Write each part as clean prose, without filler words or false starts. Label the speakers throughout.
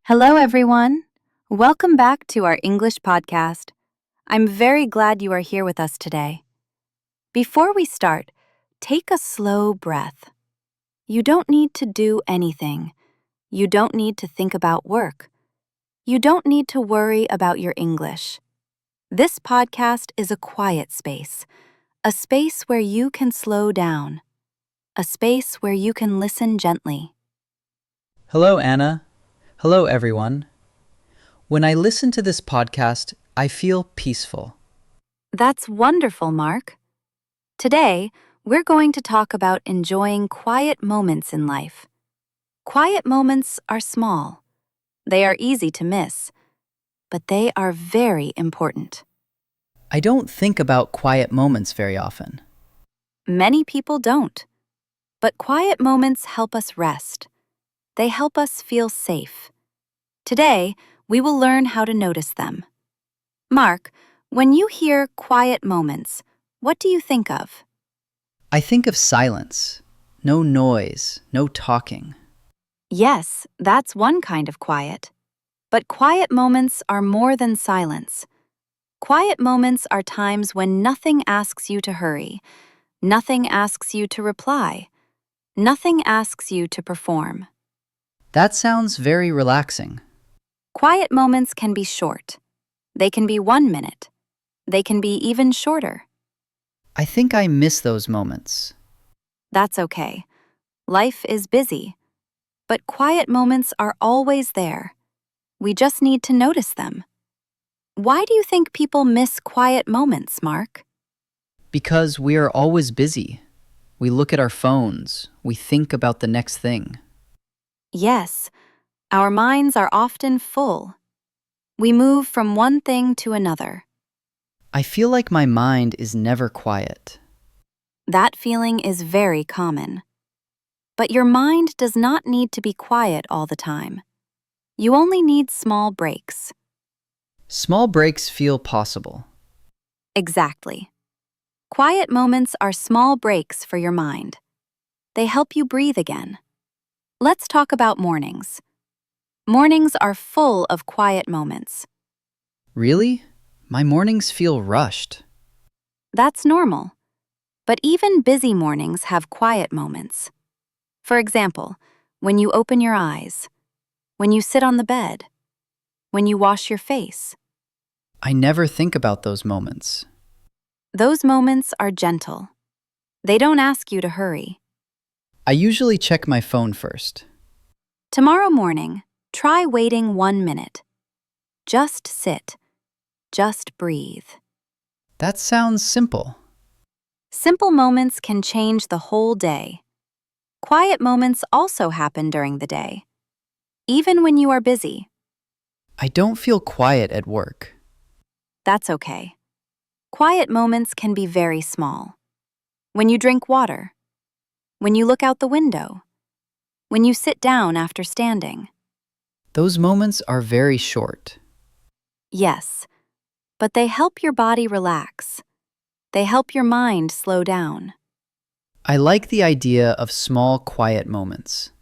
Speaker 1: Hello, everyone. Welcome back to our English podcast. I'm very glad you are here with us today. Before we start, take a slow breath. You don't need to do anything. You don't need to think about work. You don't need to worry about your English. This podcast is a quiet space, a space where you can slow down, a space where you can listen gently.
Speaker 2: Hello, Anna. Hello, everyone. When I listen to this podcast, I feel peaceful.
Speaker 1: That's wonderful, Mark. Today, we're going to talk about enjoying quiet moments in life. Quiet moments are small. They are easy to miss, but they are very important.
Speaker 2: I don't think about quiet moments very often.
Speaker 1: Many people don't. But quiet moments help us rest. They help us feel safe. Today, we will learn how to notice them. Mark, when you hear quiet moments, what do you think of?
Speaker 2: I think of silence. No noise, no talking.
Speaker 1: Yes, that's one kind of quiet. But quiet moments are more than silence. Quiet moments are times when nothing asks you to hurry, nothing asks you to reply, nothing asks you to perform.
Speaker 2: That sounds very relaxing.
Speaker 1: Quiet moments can be short. They can be 1 minute. They can be even shorter.
Speaker 2: I think I miss those moments.
Speaker 1: That's okay. Life is busy. But quiet moments are always there. We just need to notice them. Why do you think people miss quiet moments, Mark?
Speaker 2: Because we are always busy. We look at our phones. We think about the next thing.
Speaker 1: Yes, our minds are often full. We move from one thing to another.
Speaker 2: I feel like my mind is never quiet.
Speaker 1: That feeling is very common. But your mind does not need to be quiet all the time. You only need small breaks.
Speaker 2: Small breaks feel possible.
Speaker 1: Exactly. Quiet moments are small breaks for your mind. They help you breathe again. Let's talk about mornings. Mornings are full of quiet moments.
Speaker 2: Really? My mornings feel rushed.
Speaker 1: That's normal. But even busy mornings have quiet moments. For example, when you open your eyes, when you sit on the bed, when you wash your face.
Speaker 2: I never think about those moments.
Speaker 1: Those moments are gentle. They don't ask you to hurry.
Speaker 2: I usually check my phone first.
Speaker 1: Tomorrow morning, try waiting 1 minute. Just sit. Just breathe.
Speaker 2: That sounds simple.
Speaker 1: Simple moments can change the whole day. Quiet moments also happen during the day, even when you are busy.
Speaker 2: I don't feel quiet at work.
Speaker 1: That's okay. Quiet moments can be very small. When you drink water, when you look out the window, when you sit down after standing.
Speaker 2: Those moments are very short.
Speaker 1: Yes, but they help your body relax. They help your mind slow down.
Speaker 2: I like the idea of small, quiet moments.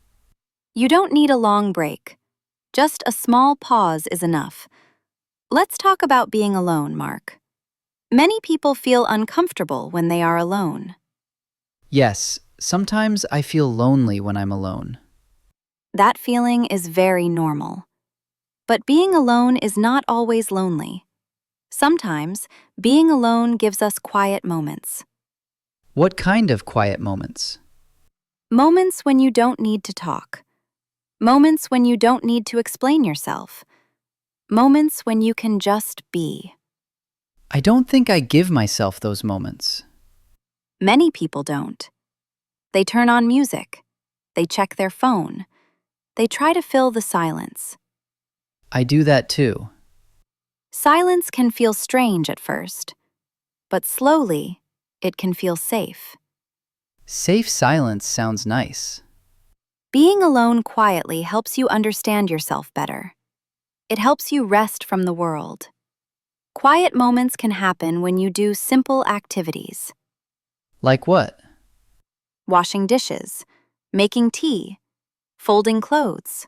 Speaker 1: You don't need a long break. Just a small pause is enough. Let's talk about being alone, Mark. Many people feel uncomfortable when they are alone.
Speaker 2: Yes, sometimes I feel lonely when I'm alone.
Speaker 1: That feeling is very normal. But being alone is not always lonely. Sometimes, being alone gives us quiet moments.
Speaker 2: What kind of quiet moments?
Speaker 1: Moments when you don't need to talk. Moments when you don't need to explain yourself. Moments when you can just be.
Speaker 2: I don't think I give myself those moments.
Speaker 1: Many people don't. They turn on music. They check their phone. They try to fill the silence.
Speaker 2: I do that too.
Speaker 1: Silence can feel strange at first, but slowly, it can feel safe.
Speaker 2: Safe silence sounds nice.
Speaker 1: Being alone quietly helps you understand yourself better. It helps you rest from the world. Quiet moments can happen when you do simple activities.
Speaker 2: Like what?
Speaker 1: Washing dishes, making tea, folding clothes.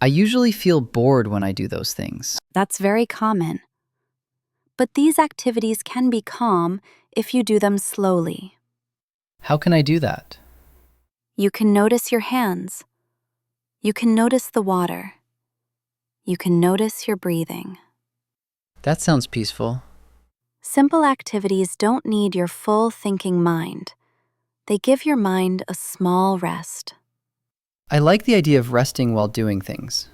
Speaker 2: I usually feel bored when I do those things.
Speaker 1: That's very common. But these activities can be calm if you do them slowly.
Speaker 2: How can I do that?
Speaker 1: You can notice your hands. You can notice the water. You can notice your breathing.
Speaker 2: That sounds peaceful.
Speaker 1: Simple activities don't need your full thinking mind. They give your mind a small rest.
Speaker 2: I like the idea of resting while doing things.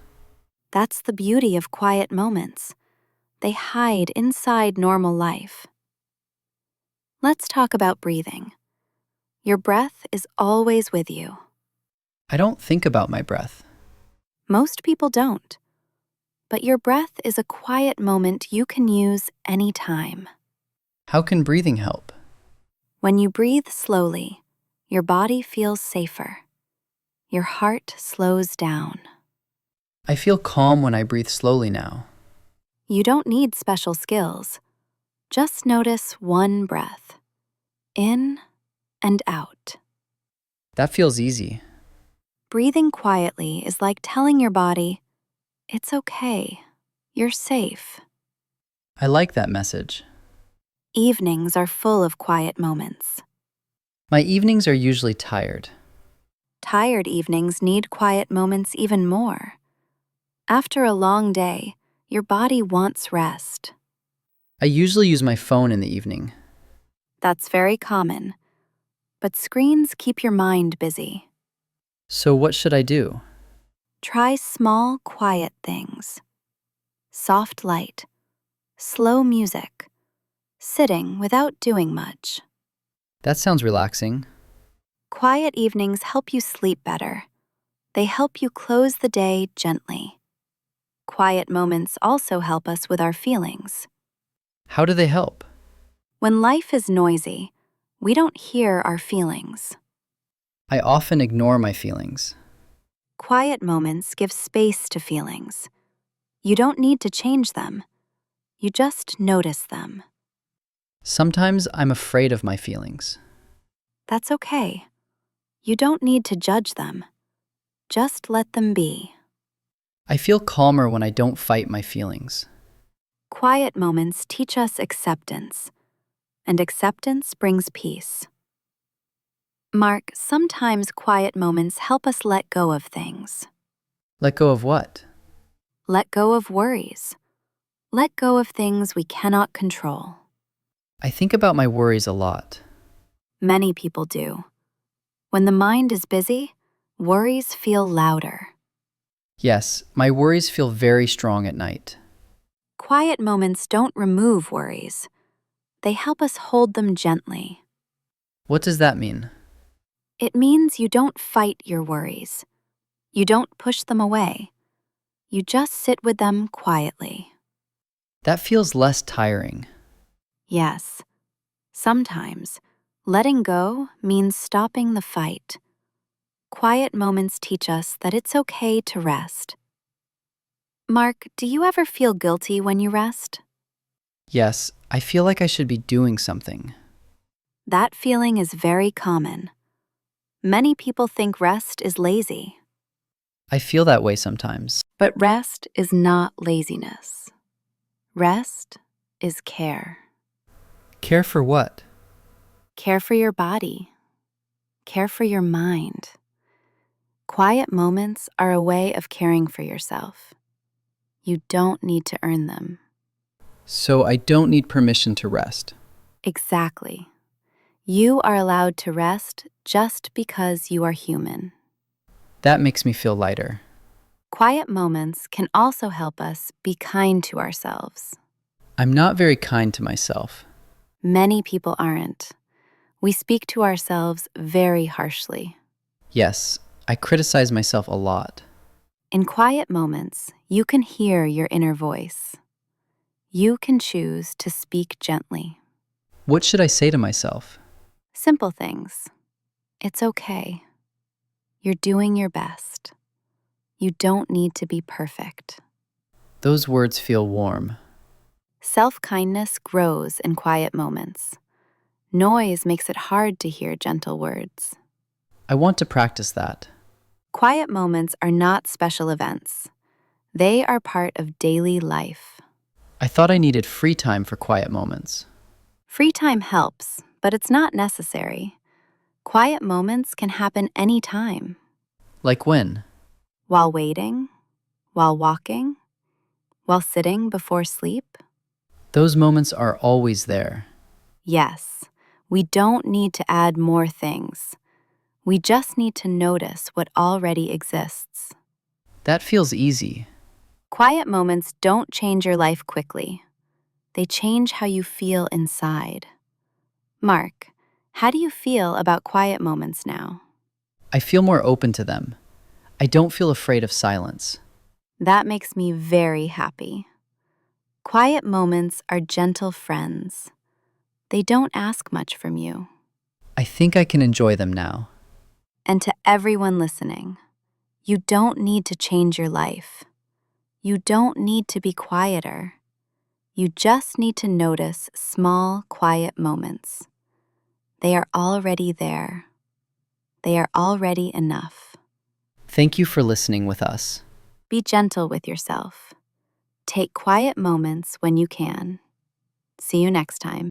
Speaker 1: That's the beauty of quiet moments. They hide inside normal life. Let's talk about breathing. Your breath is always with you.
Speaker 2: I don't think about my breath.
Speaker 1: Most people don't. But your breath is a quiet moment you can use anytime.
Speaker 2: How can breathing help?
Speaker 1: When you breathe slowly, your body feels safer. Your heart slows down.
Speaker 2: I feel calm when I breathe slowly now.
Speaker 1: You don't need special skills. Just notice one breath, in and out.
Speaker 2: That feels easy.
Speaker 1: Breathing quietly is like telling your body, it's okay, you're safe.
Speaker 2: I like that message.
Speaker 1: Evenings are full of quiet moments.
Speaker 2: My evenings are usually tired.
Speaker 1: Tired evenings need quiet moments even more. After a long day, your body wants rest.
Speaker 2: I usually use my phone in the evening.
Speaker 1: That's very common. But screens keep your mind busy.
Speaker 2: So what should I do?
Speaker 1: Try small, quiet things. Soft light, slow music, sitting without doing much.
Speaker 2: That sounds relaxing.
Speaker 1: Quiet evenings help you sleep better. They help you close the day gently. Quiet moments also help us with our feelings.
Speaker 2: How do they help?
Speaker 1: When life is noisy, we don't hear our feelings.
Speaker 2: I often ignore my feelings.
Speaker 1: Quiet moments give space to feelings. You don't need to change them. You just notice them.
Speaker 2: Sometimes I'm afraid of my feelings.
Speaker 1: That's okay. You don't need to judge them. Just let them be.
Speaker 2: I feel calmer when I don't fight my feelings.
Speaker 1: Quiet moments teach us acceptance, and acceptance brings peace. Mark, sometimes quiet moments help us let go of things.
Speaker 2: Let go of what?
Speaker 1: Let go of worries. Let go of things we cannot control.
Speaker 2: I think about my worries a lot.
Speaker 1: Many people do. When the mind is busy, worries feel louder.
Speaker 2: Yes, my worries feel very strong at night.
Speaker 1: Quiet moments don't remove worries. They help us hold them gently.
Speaker 2: What does that mean?
Speaker 1: It means you don't fight your worries. You don't push them away. You just sit with them quietly.
Speaker 2: That feels less tiring.
Speaker 1: Yes, sometimes letting go means stopping the fight. Quiet moments teach us that it's okay to rest. Mark, do you ever feel guilty when you rest?
Speaker 2: Yes, I feel like I should be doing something.
Speaker 1: That feeling is very common. Many people think rest is lazy.
Speaker 2: I feel that way sometimes.
Speaker 1: But rest is not laziness. Rest is care.
Speaker 2: Care for what?
Speaker 1: Care for your body. Care for your mind. Quiet moments are a way of caring for yourself. You don't need to earn them.
Speaker 2: So I don't need permission to rest.
Speaker 1: Exactly. You are allowed to rest just because you are human.
Speaker 2: That makes me feel lighter.
Speaker 1: Quiet moments can also help us be kind to ourselves.
Speaker 2: I'm not very kind to myself.
Speaker 1: Many people aren't. We speak to ourselves very harshly.
Speaker 2: Yes, I criticize myself a lot.
Speaker 1: In quiet moments, you can hear your inner voice. You can choose to speak gently.
Speaker 2: What should I say to myself?
Speaker 1: Simple things. It's okay. You're doing your best. You don't need to be perfect.
Speaker 2: Those words feel warm.
Speaker 1: Self-kindness grows in quiet moments. Noise makes it hard to hear gentle words.
Speaker 2: I want to practice that.
Speaker 1: Quiet moments are not special events. They are part of daily life.
Speaker 2: I thought I needed free time for quiet moments.
Speaker 1: Free time helps, but it's not necessary. Quiet moments can happen anytime.
Speaker 2: Like when?
Speaker 1: While waiting, while walking, while sitting before sleep.
Speaker 2: Those moments are always there.
Speaker 1: Yes, we don't need to add more things. We just need to notice what already exists.
Speaker 2: That feels easy.
Speaker 1: Quiet moments don't change your life quickly. They change how you feel inside. Mark, how do you feel about quiet moments now?
Speaker 2: I feel more open to them. I don't feel afraid of silence.
Speaker 1: That makes me very happy. Quiet moments are gentle friends. They don't ask much from you.
Speaker 2: I think I can enjoy them now.
Speaker 1: And to everyone listening, you don't need to change your life. You don't need to be quieter. You just need to notice small, quiet moments. They are already there. They are already enough.
Speaker 2: Thank you for listening with us.
Speaker 1: Be gentle with yourself. Take quiet moments when you can. See you next time.